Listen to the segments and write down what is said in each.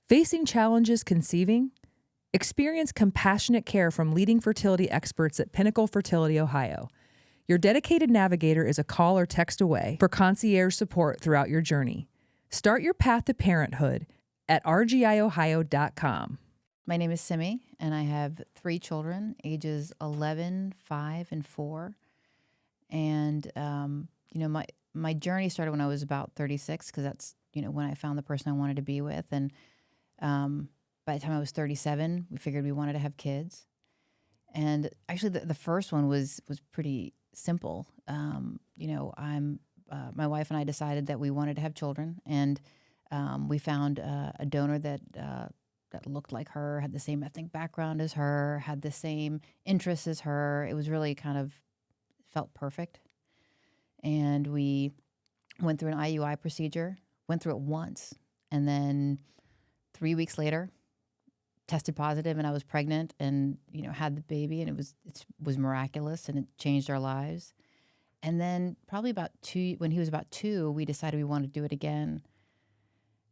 Facing challenges conceiving? Experience compassionate care from leading fertility experts at Pinnacle Fertility, Ohio. Your dedicated navigator is a call or text away for concierge support throughout your journey. Start your path to parenthood at rgiohio.com. My name is Simi, and I have 3 children, ages 11, 5, and 4. And, my journey started when I was about 36, because that's, when I found the person I wanted to be with. And by the time I was 37, we figured we wanted to have kids. And actually, the first one was pretty simple. My wife and I decided that we wanted to have children, and we found a donor that looked like her, had the same ethnic background as her, had the same interests as her. It was really felt perfect. And we went through an IUI procedure, went through it once, and then 3 weeks later, tested positive, and I was pregnant, and had the baby, and it was miraculous, and it changed our lives. And then probably when he was about 2, we decided we wanted to do it again.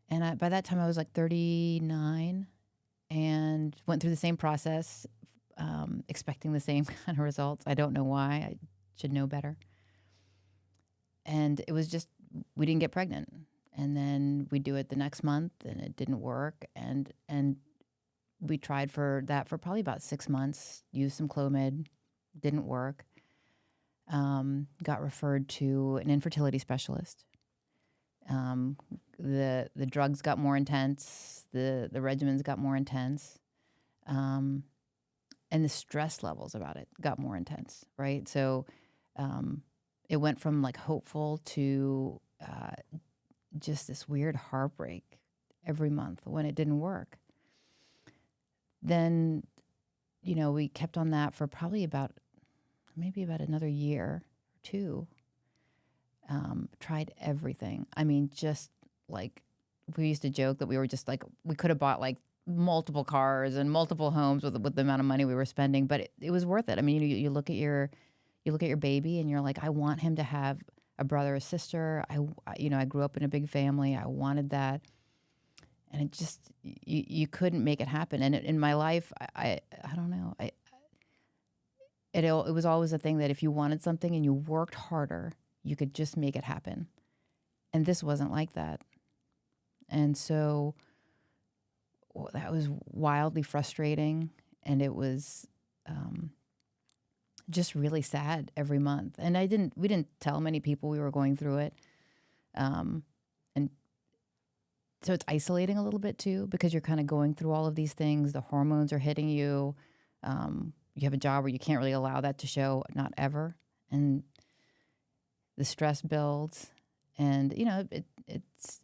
And by that time, I was like 39, and went through the same process, expecting the same kind of results. I don't know why. I should know better. And it was just, we didn't get pregnant. And then we do it the next month, and it didn't work. And we tried for that for probably about 6 months, used some Clomid, didn't work. Got referred to an infertility specialist. The drugs got more intense, the regimens got more intense, and the stress levels about it got more intense, right? So it went from like hopeful to just this weird heartbreak every month when it didn't work. Then, we kept on that for probably maybe about another year or 2. Tried everything. I mean, just like, we used to joke that we were just like, we could have bought like multiple cars and multiple homes with the amount of money we were spending, but it was worth it. I mean, you look at your baby, and you're like, I want him to have a brother or sister. I grew up in a big family. I wanted that. And it just, you couldn't make it happen. And in my life, I don't know. It was always a thing that if you wanted something and you worked harder, you could just make it happen. And this wasn't like that. And so that was wildly frustrating. And it was just really sad every month. And we didn't tell many people we were going through it. And so it's isolating a little bit too, because you're kind of going through all of these things. The hormones are hitting you. You have a job where you can't really allow that to show, not ever. And the stress builds, and it's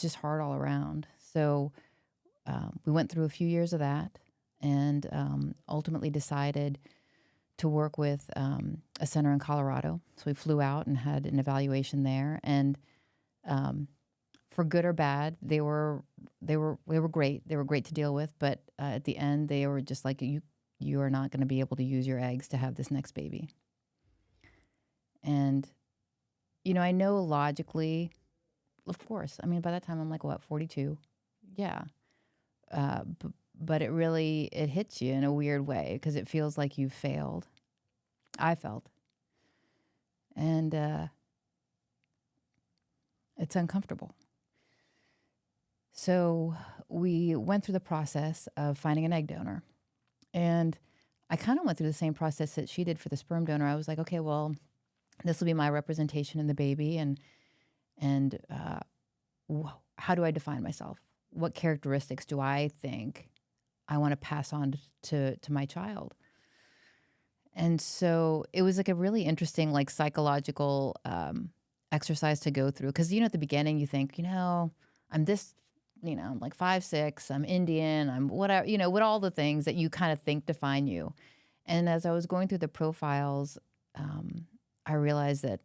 just hard all around. So we went through a few years of that, and ultimately decided to work with a center in Colorado. So we flew out and had an evaluation there, and for good or bad, they were great. They were great to deal with, but at the end, they were just like, you are not going to be able to use your eggs to have this next baby. And I know logically, of course. I mean, by that time, I'm like, 42? Yeah. But it hits you in a weird way, because it feels like you've failed. I felt. And it's uncomfortable. So we went through the process of finding an egg donor. And I kind of went through the same process that she did for the sperm donor. I was like, okay, well, this will be my representation in the baby. And how do I define myself? What characteristics do I think I want to pass on to my child? And so it was like a really interesting, like, psychological exercise to go through. Because, at the beginning you think, I'm this, I'm like 5'6", I'm Indian, I'm whatever, what all the things that you kind of think define you. And as I was going through the profiles, I realized that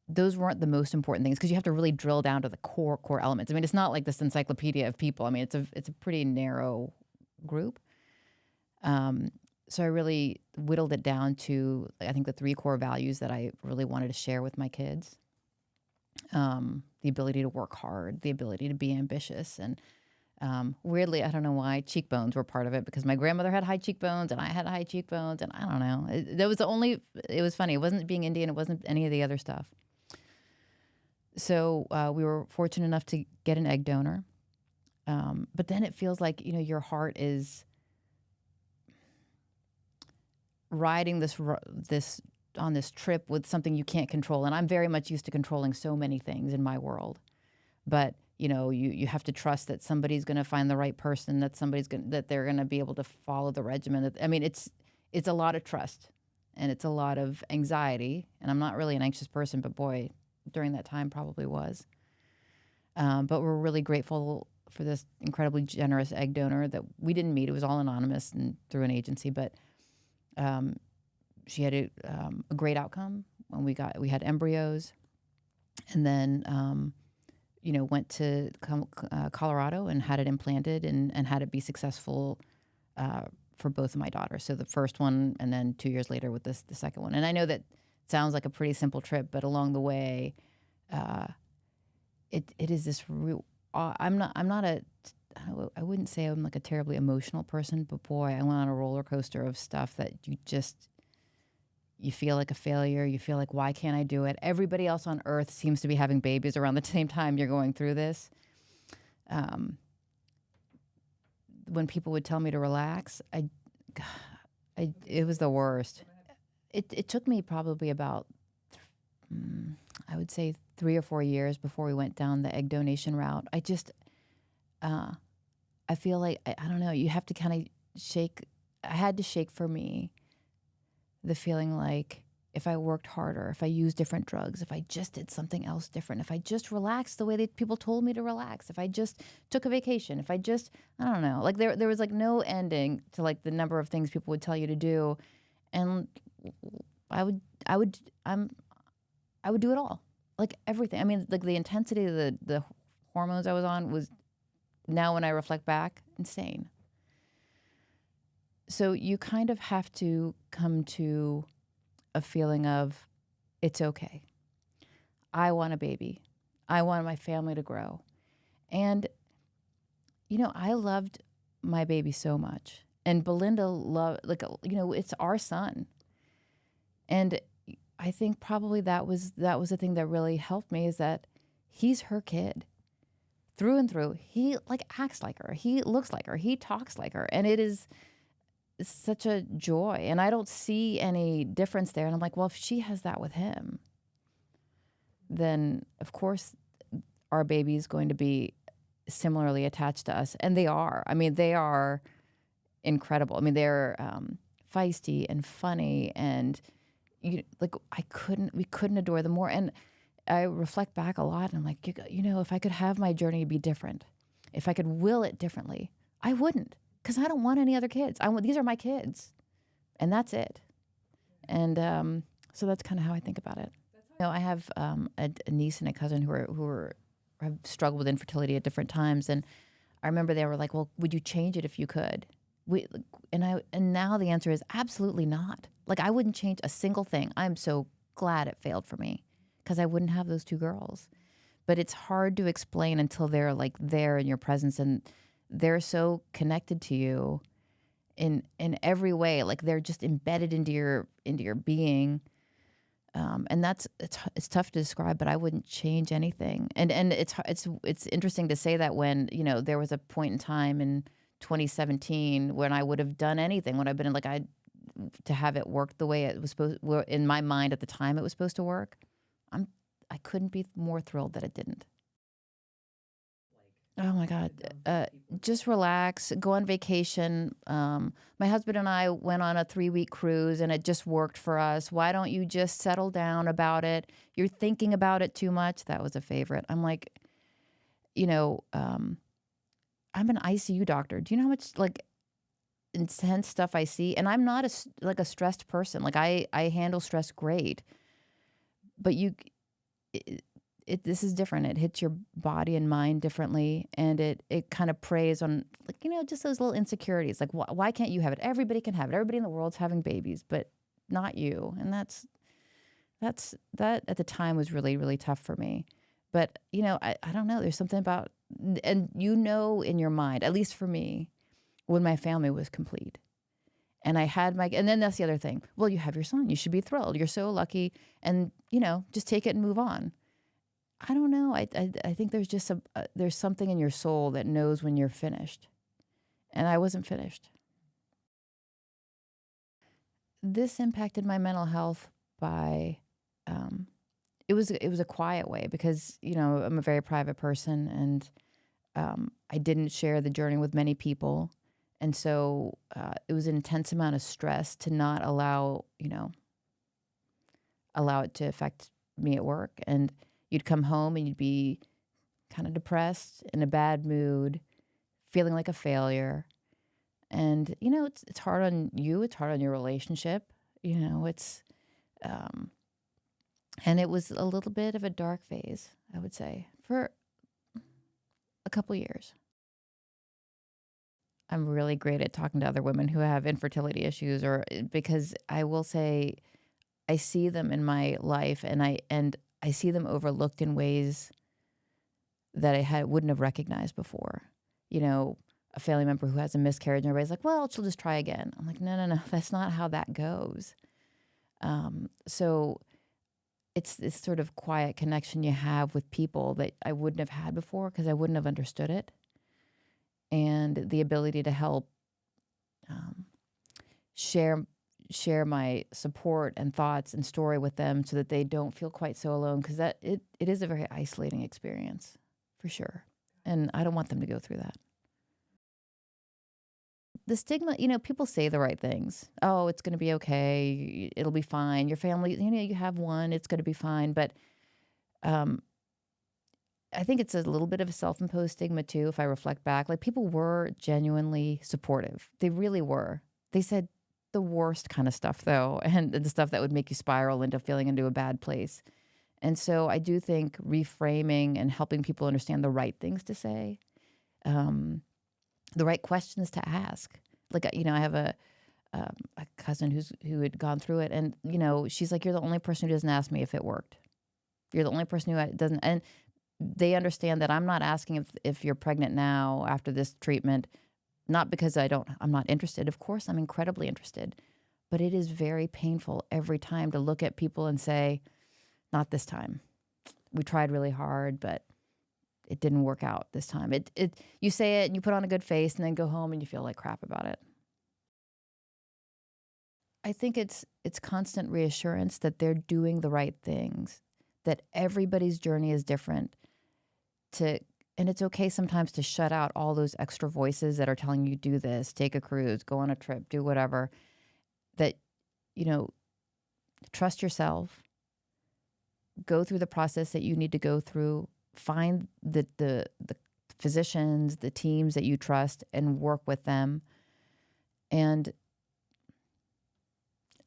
those weren't the most important things, because you have to really drill down to the core elements. I mean, it's not like this encyclopedia of people. I mean, it's a pretty narrow group. So I really whittled it down to, I think, the 3 core values that I really wanted to share with my kids. The ability to work hard, the ability to be ambitious, and Weirdly, I don't know why, cheekbones were part of it because my grandmother had high cheekbones and I had high cheekbones, and I don't know. It was funny. It wasn't being Indian. It wasn't any of the other stuff. So we were fortunate enough to get an egg donor. But then it feels like, your heart is riding this on this trip with something you can't control. And I'm very much used to controlling so many things in my world. But you have to trust that somebody's going to find the right person, that they're going to be able to follow the regimen. I mean, it's a lot of trust and it's a lot of anxiety. And I'm not really an anxious person, but boy, during that time probably was. But we're really grateful for this incredibly generous egg donor that we didn't meet. It was all anonymous and through an agency, but she had a great outcome when we had embryos, and then went to Colorado and had it implanted and had it be successful for both of my daughters. So the first one, and then 2 years later with the second one. And I know that sounds like a pretty simple trip, but along the way, it is this real. I wouldn't say I'm like a terribly emotional person, but boy, I went on a roller coaster of stuff that you feel like a failure. You feel like, why can't I do it? Everybody else on earth seems to be having babies around the same time you're going through this. When people would tell me to relax, it was the worst. It took me probably about, I would say 3 or 4 years before we went down the egg donation route. I feel like, I don't know, you have to kind of shake. I had to shake for me the feeling like if I worked harder, if I used different drugs, if I just did something else different, if I just relaxed the way that people told me to relax, if I just took a vacation, if I just, I don't know, like there was like no ending to like the number of things people would tell you to do. And I would do it all, like everything. I mean, like the intensity of the hormones I was on was, now when I reflect back, insane. So you kind of have to come to a feeling of, it's okay. I want a baby. I want my family to grow. And, I loved my baby so much. And Belinda loved, it's our son. And I think probably that was the thing that really helped me, is that he's her kid. Through and through. He acts like her. He looks like her. He talks like her. And it is such a joy. And I don't see any difference there. And I'm like, well, if she has that with him, then of course our baby is going to be similarly attached to us. And they are. I mean, they are incredible. I mean, they're feisty and funny, and we couldn't adore them more. And I reflect back a lot, and I'm like, if I could have my journey be different, if I could will it differently, I wouldn't, because I don't want any other kids. These are my kids, and that's it. And so that's kind of how I think about it. I have a niece and a cousin who have struggled with infertility at different times, and I remember they were like, "Well, would you change it if you could?" And now the answer is absolutely not. Like, I wouldn't change a single thing. I'm so glad it failed for me, because I wouldn't have those two girls. But it's hard to explain until they're like there in your presence, and they're so connected to you in every way. Like, they're just embedded into your being. And it's tough to describe, but I wouldn't change anything. And it's interesting to say that when, there was a point in time in 2017 when I would have done anything, when I've been to have it work the way it was in my mind at the time it was supposed to work. I couldn't be more thrilled that it didn't. Oh my God. Just relax, go on vacation. My husband and I went on a 3-week cruise, and it just worked for us. Why don't you just settle down about it? You're thinking about it too much. That was a favorite. I'm like, I'm an ICU doctor. Do you know how much intense stuff I see? And I'm not a stressed person. Like, I handle stress great, but this is different. It hits your body and mind differently, and it kind of preys on just those little insecurities. Like, why can't you have it? Everybody can have it. Everybody in the world's having babies, but not you. And that at the time was really, really tough for me. But I don't know. There's something about And you know in your mind, at least for me, when my family was complete. And I had and then that's the other thing. Well, you have your son. You should be thrilled. You're so lucky. And, just take it and move on. I don't know. I think there's just there's something in your soul that knows when you're finished. And I wasn't finished. This impacted my mental health by, it was a quiet way because, I'm a very private person and I didn't share the journey with many people. And so it was an intense amount of stress to not allow it to affect me at work. And you'd come home and you'd be kind of depressed, in a bad mood, feeling like a failure. And, it's hard on you. It's hard on your relationship. And it was a little bit of a dark phase, I would say, for a couple years. I'm really great at talking to other women who have infertility issues, because I will say I see them in my life and I see them overlooked in ways that I wouldn't have recognized before. A family member who has a miscarriage and everybody's like, well, she'll just try again. I'm like, no, that's not how that goes. So it's this sort of quiet connection you have with people that I wouldn't have had before because I wouldn't have understood it. And the ability to help share my support and thoughts and story with them so that they don't feel quite so alone, because it is a very isolating experience, for sure. And I don't want them to go through that. The stigma, people say the right things. Oh, it's going to be okay. It'll be fine. Your family, you have one, it's going to be fine. But I think it's a little bit of a self-imposed stigma too, if I reflect back. Like, people were genuinely supportive. They really were. They said the worst kind of stuff though, and the stuff that would make you spiral into feeling into a bad place. And so I do think reframing and helping people understand the right things to say, the right questions to ask. Like, I have a cousin who had gone through it, and she's like, you're the only person who doesn't ask me if it worked. You're the only person who doesn't. And they understand that I'm not asking if you're pregnant now after this treatment, not because I'm not interested. Of course, I'm incredibly interested, but it is very painful every time to look at people and say, not this time. We tried really hard, but it didn't work out this time. You say it and you put on a good face and then go home and you feel like crap about it. I think it's constant reassurance that they're doing the right things, that everybody's journey is different, and it's okay sometimes to shut out all those extra voices that are telling you do this, take a cruise, go on a trip, do whatever. That, trust yourself, go through the process that you need to go through, find the physicians, the teams that you trust, and work with them. And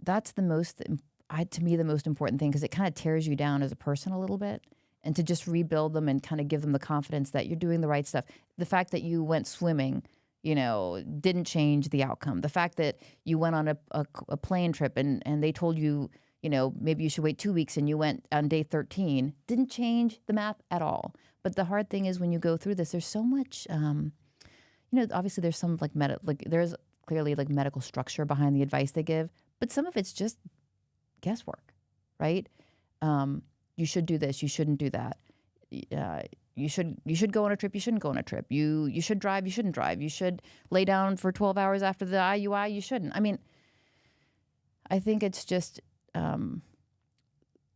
that's to me, the most important thing, because it kind of tears you down as a person a little bit. And to just rebuild them and kind of give them the confidence that you're doing the right stuff. The fact that you went swimming, didn't change the outcome. The fact that you went on a plane trip and they told you, maybe you should wait 2 weeks and you went on day 13, didn't change the math at all. But the hard thing is, when you go through this, there's so much, obviously there's some there's clearly medical structure behind the advice they give, but some of it's just guesswork, right? You should do this. You shouldn't do that. You should go on a trip. You shouldn't go on a trip. You should drive. You shouldn't drive. You should lay down for 12 hours after the IUI. You shouldn't. I mean, I think it's just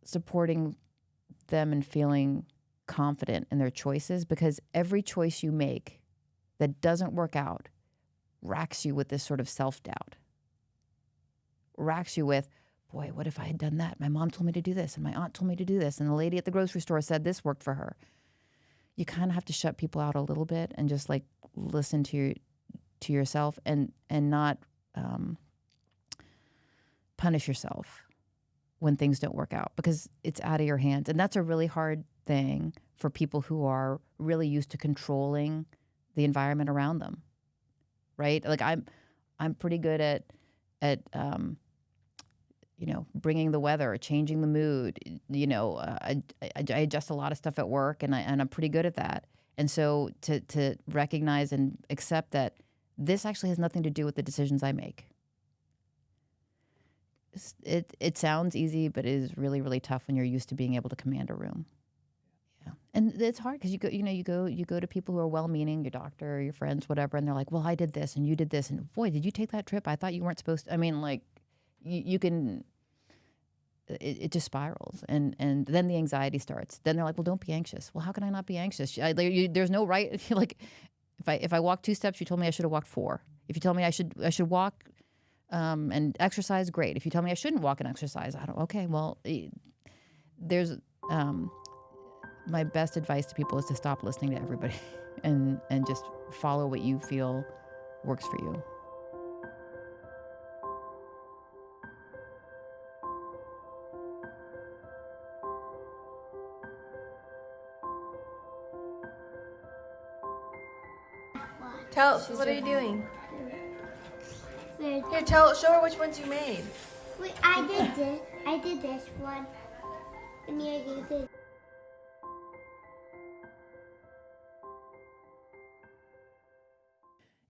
supporting them and feeling confident in their choices, because every choice you make that doesn't work out racks you with this sort of self-doubt. Racks you with, boy, what if I had done that? My mom told me to do this, and my aunt told me to do this, and the lady at the grocery store said this worked for her. You kind of have to shut people out a little bit and just listen to yourself and not punish yourself when things don't work out, because it's out of your hands. And that's a really hard thing for people who are really used to controlling the environment around them, right? Like, I'm pretty good at bringing the weather, changing the mood. I adjust a lot of stuff at work, and I'm pretty good at that. And so to recognize and accept that this actually has nothing to do with the decisions I make. It sounds easy, but it is really, really tough when you're used to being able to command a room. Yeah. And it's hard because you go to people who are well-meaning, your doctor, or your friends, whatever, and they're like, well, I did this and you did this. And boy, did you take that trip? I thought you weren't supposed to. I mean, like, you can, it just spirals. And then the anxiety starts. Then they're like, well, don't be anxious. Well, how can I not be anxious? There's no right. Like, if I walked 2 steps, you told me I should have walked 4. If you told me I should walk and exercise, great. If you tell me I shouldn't walk and exercise, okay, well, there's, my best advice to people is to stop listening to everybody and just follow what you feel works for you. What are you doing? Wait, Here, show her which ones you made. I did this. I did this one. And you did